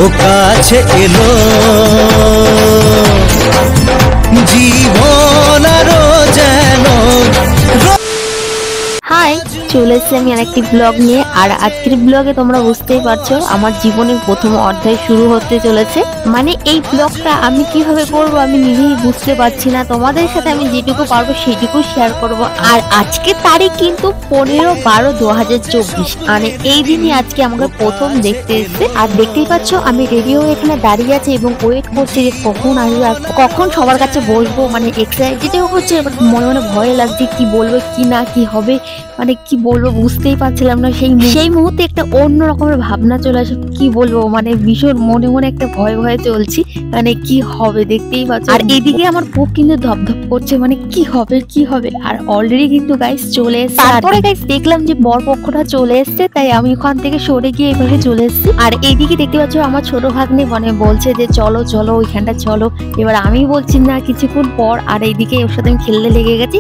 ও কাছে এলো জীবন আরো যেন। হাই, চলে এসেছি আমি আরেকটি ব্লগ নিয়ে। আর আজকের ব্লগে তোমরা বুঝতেই পারছো আমার জীবনের প্রথম অধ্যায় শুরু হতে চলেছে। মানে এই ব্লগটা আমি কিভাবে করব আমি নিজেই বুঝতে পারছি না। তোমাদের সাথে আমি যেটুকু পারবো সেটুকু শেয়ার করব। আর আজকে তারিখ কিন্তু 15/12/2024। মানে এই দিনই আজকে আমাকে প্রথম দেখতে এসেছে। আর দেখতেই পাচ্ছ আমি রেডিও এখানে দাঁড়িয়ে আছি এবং ওয়েট করছি যে কখন আসবে আর কখন সবার কাছে বসবো। মানে এক্সাইটেডও হচ্ছে, মনে মনে ভয় লাগছে কি বলবো কি না কি হবে, মানে কি বলবো বুঝতেই পারছিলাম না। সেই মুহূর্তে একটা অন্য রকমের ভাবনা চলে আসে, কি বলবো মানে ভীষণ মনে মনে একটা ভয় ভয়ে চলছি, মানে কি হবে দেখতেই পাচ্ছ। আর এদিকে আমার বুক কিন্তু ধপধপ করছে, মানে কি হবে কি হবে। আর অলরেডি কিন্তু গাইস চলে এসেছে। তারপরে গাইস দেখলাম যে বরপক্ষটা চলে এসেছে, তাই আমি ওখান থেকে সরে গিয়ে এভাবে চলে এসেছি। আর এইদিকে দেখতে পাচ্ছ আমার ছোট ভাগ্নে মানে বলছে যে চলো চলো ওইখানটা চলো। এবার আমি বলছি না কিছুক্ষণ পর, আর এইদিকে ওর সাথে আমি খেলতে লেগে গেছি।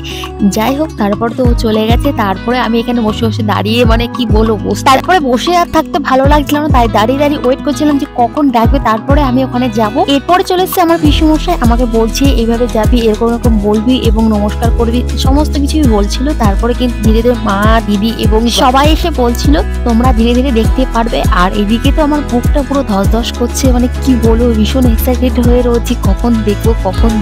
যাই হোক তারপর তো ও চলে গেছে। তারপরে আমি এখানে বসে বসে দাঁড়িয়ে মানে কি বলবো, তারপরে বসে আর থাকতে ভালো লাগছিল না, তাই দাঁড়িয়ে দাঁড়িয়ে ওয়েট করছিলাম যে কখন ডাকবে তারপরে আমি ওখানে যাব। এরপরে চলে এসেছে আমার পিসুমশাই, আমাকে বলছে এইভাবে যাবি, এরকম এরকম বলবি এবং নমস্কার করবি, সমস্ত কিছুই বলছিল। তারপরে কিন্তু ধীরে ধীরে মা দিদি এবং সবাই এসে বলছিল তোমরা ধীরে ধীরে দেখতে পারবে। আর এদিকে তো আমার বুকটা পুরো ধস ধস করছে, মানে কি বলবো ভীষণ এক্সাইটেড হয়ে রয়েছি কখন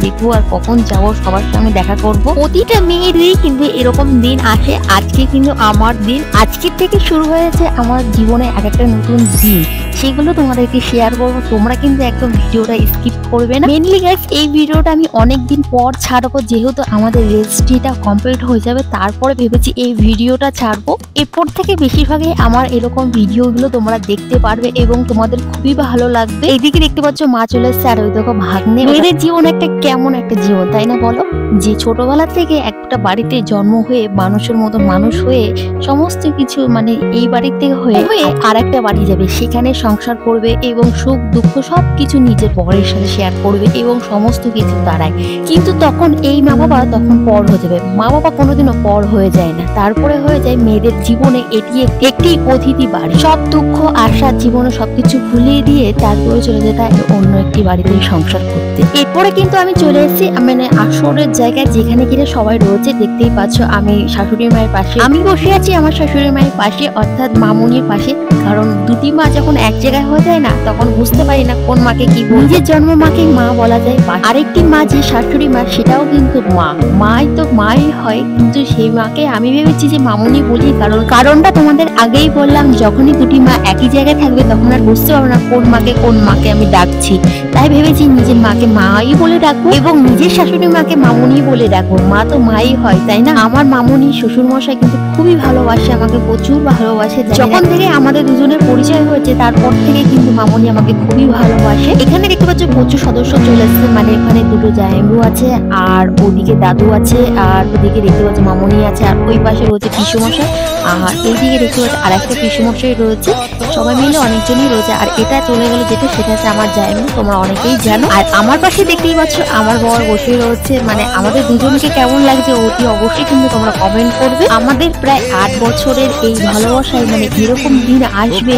দেখবো আর কখন যাবো সবার সঙ্গে দেখা করব। প্রতিটা মেয়েরই কিন্তু এরকম দিন আসে, আজকে কিন্তু আমার দিন। আজকের থেকে শুরু হয়েছে আমার জীবনে এক একটা নতুন দিন, সেগুলো তোমাদেরকে শেয়ার করবো। তোমরা কিন্তু একদম ভিডিওটা স্কিপ করবে না। মেনলি গাইস এই ভিডিওটা আমি অনেকদিন পর ছাড়বো, যেহেতু আমাদের রেজিস্ট্রিটা কমপ্লিট হয়ে যাবে। তারপরে ভেবেছি এই ভিডিওটা ছাড়বো। এরপর থেকে বেশিরভাগই আমার এরকম ভিডিওগুলো তোমরা দেখতে পারবে এবং তোমাদের খুবই ভালো লাগবে। এইদিকে দেখতে পাচ্ছ মা চলে এসেছে, আর ওই দেখো ভাগ্নে। মেয়েদের জীবন একটা কেমন একটা জীবন তাই না বলো, যে ছোটবেলা থেকে একটা বাড়িতে জন্ম হয়ে মানুষের মতো মানুষ হয়ে সমস্ত কিছু মানে এই বাড়ির থেকে হয়ে আর একটা বাড়ি যাবে, সেখানে সংসার করবে এবং সুখ দুঃখ সবকিছু নিজের বরের সাথে শেয়ার করবে এবং সমস্ত কিছু দাঁড়ায়। কিন্তু তখন এই মা বাবা তখন পর হয়ে যাবে। মা বাবা কোনোদিনও পর হয়ে যায় না, তারপরে হয়ে যায় মেয়েদের জীবনে এটি একটি অতিথি বাড়ি। সব দুঃখ আশা জীবনে সবকিছু ভুলিয়ে দিয়ে তারপরে চলে যেতে হয় অন্য একটি বাড়িতে সংসার করতে। এরপরে কিন্তু আমি চলে এসেছি মানে আসরের জায়গায়, যেখানে কিনা সবাই রয়েছে। দেখতেই পাচ্ছ আমি শাশুড়ি মায়ের পাশে আমি বসে আছি, আমার শাশুড়ি মায়ের পাশে অর্থাৎ মামুনির পাশে। কারণ দুটি মা যখন এক জায়গায় হয়ে যায় না তখন বুঝতে পারি না কোন মাকে কি বলবো। নিজের জন্ম মাকে মা বলা যায়, আরেকটি মা যে শাশুড়ি মা সেটাও কিন্তু মা, মাই তো মাই হয়, কিন্তু সেই মাকে আমি ভেবেছি যে মামুনি বলি। কারণটা তোমাদের আগেই বললাম, যখনই দুটি মা একই জায়গায় থাকবে তখন আর বুঝতে পারবো না কোন মাকে আমি ডাকছি। তাই ভেবেছি নিজের মাকে মাই বলে ডাকবো এবং নিজের শাশুড়ি মাকে মামুনি বলে ডাকবো। মা তো মাই হয় তাই না। আমার মামুনি শ্বশুর মশাই কিন্তু খুবই ভালোবাসে, আমাকে প্রচুর ভালোবাসে। যখন থেকে আমাদের দুজনের পরিচয় হয়েছে তারপর থেকে কিন্তু মামুনি আমাকে খুবই ভালোবাসে। এখানে দেখতে পাচ্ছ প্রচুর সদস্য চলে এসেছে, মানে এখানে দুটো জায়েম্বু আছে আর ওদিকে দাদু আছে, আর ওদিকে দেখতে পাচ্ছ মামুনি আছে, আর ওই পাশে রয়েছে পিসুমশাই, আর এইদিকে দেখতে পাচ্ছ আর একটা পিসুমশাই রয়েছে। সবাই মিলে অনেকজনই রয়েছে। আর এটা চলে গেল যেটা, সেটা হচ্ছে আমার জায়েম্বু, তোমরা অনেকেই জানো। আর আমার পাশে দেখতেই পাচ্ছ আমার বর বসে রয়েছে। মানে আমাদের দুজনকে কেমন লাগছে অতি অবশ্যই কিন্তু তোমরা কমেন্ট করবে। আমাদের প্রায় 8 বছরের এই ভালোবাসায় মানে এরকম দিন আসবে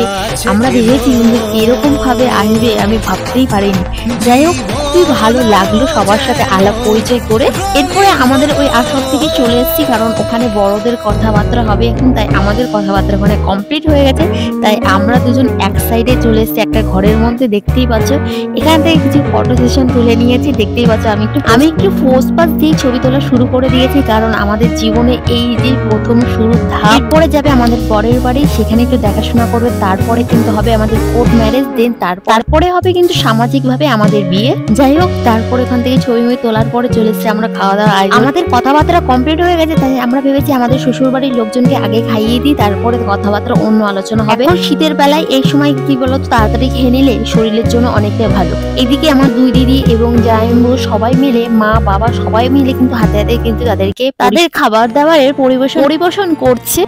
আমরা ভেবেছি, কিন্তু এরকম ভাবে আসবে আমি ভাবতেই পারিনি। যাই হোক খুবই ভালো লাগলো সবার সাথে আলাপ পরিচয় করে। এরপরে আমাদের ওই আসর থেকে চলে এসেছি, কারণ ওখানে বড়দের কথাবার্তা হবে এখন, তাই আমাদের কথাবার্তা ওখানে কমপ্লিট হয়ে গেছে। তাই আমরা দুজন এক সাইডে চলে এসেছি একটা ঘরের মধ্যে। দেখতেই পাচ্ছ এখান থেকে কিছু ফটো সেশন তুলে নিয়েছি। দেখতেই পাচ্ছ আমি একটু পোজ পাস দিয়ে ছবি তোলা শুরু করে দিয়েছি, কারণ আমাদের জীবনে এই যে প্রথম শুরু ধাপ। এরপরে যাবে আমাদের পরের বাড়ি, সেখানে একটু দেখাশোনা করবে। তারপরে কিন্তু হবে আমাদের কোর্ট ম্যারেজ, দেন তারপরে হবে কিন্তু সামাজিক ভাবে আমাদের বিয়ে। যাই হোক তারপরে এখান থেকে ছবি তোলার পরে চলে এসেছি আমরা খাওয়া দাওয়া। আমাদের কথাবার্তা কমপ্লিট হয়ে গেছে, তাই আমরা ভেবেছি আমাদের শ্বশুর বাড়ির লোকজনকে আগে খাইয়ে দিই, তারপরে কথাবার্তা অন্য আলোচনা হবে। শীতের বেলায় এই সময় কি বলতো তাড়াতাড়ি খেয়ে নিলে শরীরের জন্য অনেকটা ভালো। এদিকে আমার দুই দিদি এবং জায়েম্বু সবাই মিলে, মা বাবা সবাই মিলে কিন্তু হাতে হাতে কিন্তু তাদেরকে তাদের খাবার দাবারের পরিবেশন করছে।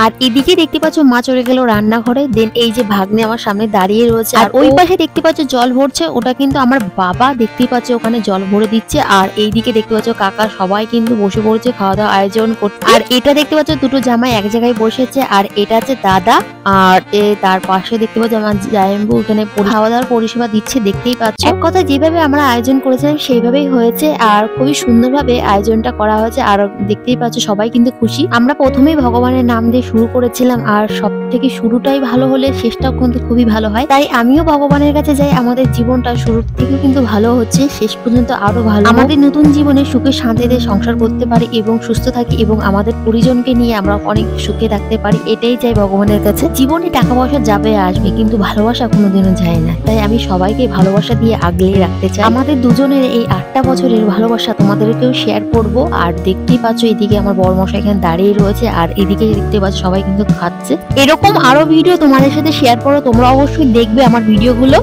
আর এদিকে দেখতে পাচ্ছ মা চলে গেল রান্নাঘরে। দেন এই যে ভাগ্নে আমার সামনে দাঁড়িয়ে রয়েছে, আর ওই পাশে দেখতে পাচ্ছ জল ভরছে, ওটা কিন্তু আমার বাবা দেখতে পাচ্ছ ওখানে জল ভরে দিচ্ছে। আর এইদিকে দেখতে পাচ্ছ কাকা সবাই কিন্তু বসে পড়েছে খাওয়া দাওয়া আয়োজন করতে। আর এটা দেখতে পাচ্ছ দুটো জামাই এক জায়গায় বসেছে, আর এটা হচ্ছে দাদা। আর তার পাশে দেখতে পাচ্ছ আমার জায়েম্বু এখানে খাওয়া দাওয়ার পরিষেবা দিচ্ছে, দেখতেই পাচ্ছ। এক কথা যেভাবে আমরা আয়োজন করেছিলাম সেইভাবেই হয়েছে, আর খুবই সুন্দরভাবে আয়োজনটা করা হয়েছে। আর দেখতেই পাচ্ছ সবাই কিন্তু খুশি। আমরা প্রথমেই ভগবানের নাম দিয়ে শুরু করেছিলাম, আর সব থেকে শুরুটাই ভালো হলে শেষটাও কিন্তু খুবই ভালো হয়। তাই আমিও ভগবানের কাছে যাই আমাদের জীবনটা শুরুর থেকে কিন্তু ভালো হচ্ছে, শেষ পর্যন্ত আরো ভালো, আমাদের নতুন জীবনে সুখে শান্তিতে সংসার করতে পারি এবং সুস্থ থাকি এবং আমাদের পরিজনকে নিয়ে আমরা অনেক সুখে থাকতে পারি। এটাই চাই ভগবানের কাছে। জীবনে টাকা পয়সা যাবে আসবে, কিন্তু ভালোবাসা কোনোদিনও যায় না। তাই আমি সবাইকে ভালোবাসা দিয়ে আগলে রাখতে চাই। আমাদের দুজনের এই 8টা বছরের ভালোবাসা তোমাদেরকেও শেয়ার করব। আর দেখতেই পাচ্ছ এদিকে আমার বড় মশাই এখানে দাঁড়িয়ে রয়েছে, আর এদিকে দেখতে পাচ্ছ সবাই কিন্তু খাচ্ছে। এরকম আরো ভিডিও তোমাদের সাথে শেয়ার করো, তোমরা অবশ্যই দেখবে আমার ভিডিওগুলো।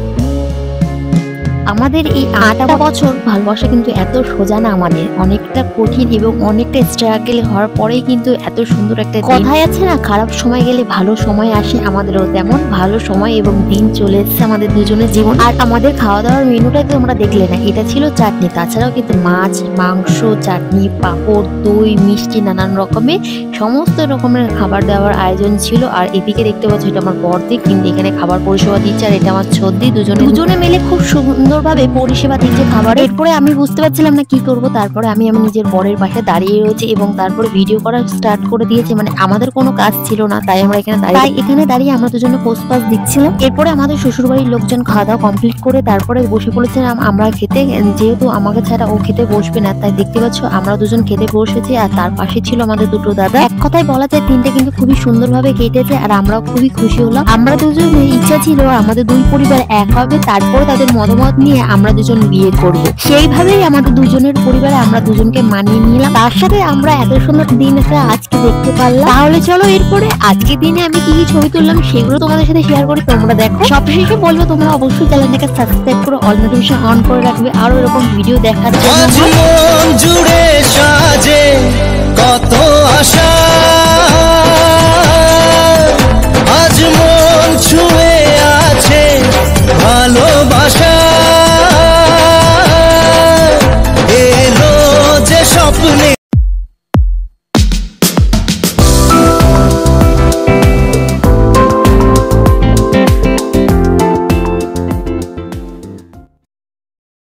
আমাদের এই 8টা বছর ভালোবাসা কিন্তু এত সোজা না, আমাদের অনেকটা কঠিন এবং অনেকটা স্ট্রাগল হওয়ার পরেই কিন্তু এত সুন্দর একটা কথাই আছে না, খারাপ সময় গেলে ভালো সময় আসে। আমাদেরও তেমন ভালো সময় এবং দিন চলে এসেছে আমাদের দুজনের জীবন। আর আমাদের খাওয়া দাওয়ার মেনুটাই তো তোমরা দেখলে না, এটা ছিল চাটনি, তাছাড়াও কিন্তু মাছ, মাংস, চাটনি, পাঁপড়, দই, মিষ্টি, নানান রকমের সমস্ত রকমের খাবার দাবার আয়োজন ছিল। আর এদিকে দেখতে পাচ্ছ এটা আমার বর্দি কিন্তু এখানে খাবার পরিষেবা দিচ্ছে, আর এটা আমার ছদ্দি। দুজনে মিলে খুব সুন্দরভাবে পরিষেবা দিচ্ছে খাবার। এরপরে আমি বুঝতে পারছিলাম না কি করব, তারপরে আমি নিজের বরের পাশে দাঁড়িয়ে রয়েছে এবং তারপরে ভিডিও করা স্টার্ট করে দিয়েছে। মানে আমাদের কোনো কাজ ছিল না, তাই আমরা এখানে দাঁড়িয়ে আমরা দুজনে পোস্ট পাস দিচ্ছিলাম। এরপরে আমাদের শ্বশুরবাড়ির লোকজন খাওয়া দাওয়া কমপ্লিট করে তারপরে বসে পড়েছিলাম আমরা খেতে। যেহেতু আমাকে ছাড়া ও খেতে বসবে না, তাই দেখতে পাচ্ছ আমরা দুজন খেতে বসেছি। আর তার পাশে ছিল আমাদের দুটো দাদা। এক কথায় বলা যায় দিনটা কিন্তু খুবই সুন্দরভাবে কেটেছে, আর আমরাও খুবই খুশি হলাম। আমরা দুজনের ইচ্ছা ছিল আমাদের দুই পরিবার এক হবে, তারপর তাদের মতামত নিয়ে আমরা দুজন বিয়ে করব। সেইভাবেই আমাদের দুজনের পরিবারে আমরা দুজনকে মানিয়ে নিলাম। তার সাথে আমরা এত সুন্দর দিন একটা আজকে দেখতে পারলাম। তাহলে চলো এরপরে আজকের দিনে আমি কি কি ছবি তুললাম সেগুলো তোমাদের সাথে শেয়ার করি, তোমরা দেখো। সবশেষে বলবো তোমরা অবশ্যই চ্যানেলটাকে সাবস্ক্রাইব করে অল নোটিফিকেশন অন করে রাখবে আরো এরকম ভিডিও দেখার জন্য। আজ মন জুড়ে